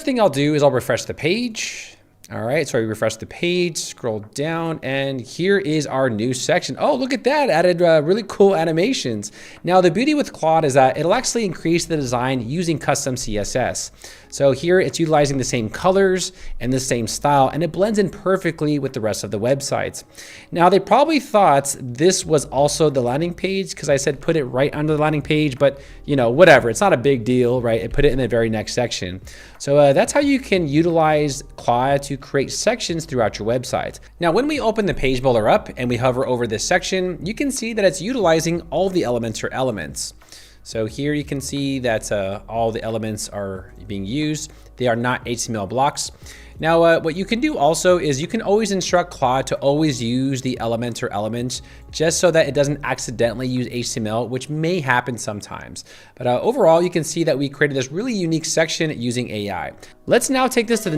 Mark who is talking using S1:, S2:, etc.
S1: thing I'll do is I'll refresh the page. All right, so I refresh the page, scroll down, and here is our new section. Oh, look at that, added really cool animations. Now, the beauty with Claude is that it'll actually increase the design using custom CSS. So here it's utilizing the same colors and the same style, and it blends in perfectly with the rest of the websites. Now, they probably thought this was also the landing page because I said put it right under the landing page, but you know, whatever, it's not a big deal, right? It put it in the very next section. So that's how you can utilize Claude to create sections throughout your website. Now, when we open the page builder up and we hover over this section, you can see that it's utilizing all the Elementor elements. So here you can see that all the elements are being used. They are not HTML blocks. Now, what you can do also is you can always instruct Claude to always use the Elementor elements just so that it doesn't accidentally use HTML, which may happen sometimes. But overall, you can see that we created this really unique section using AI. Let's now take this to the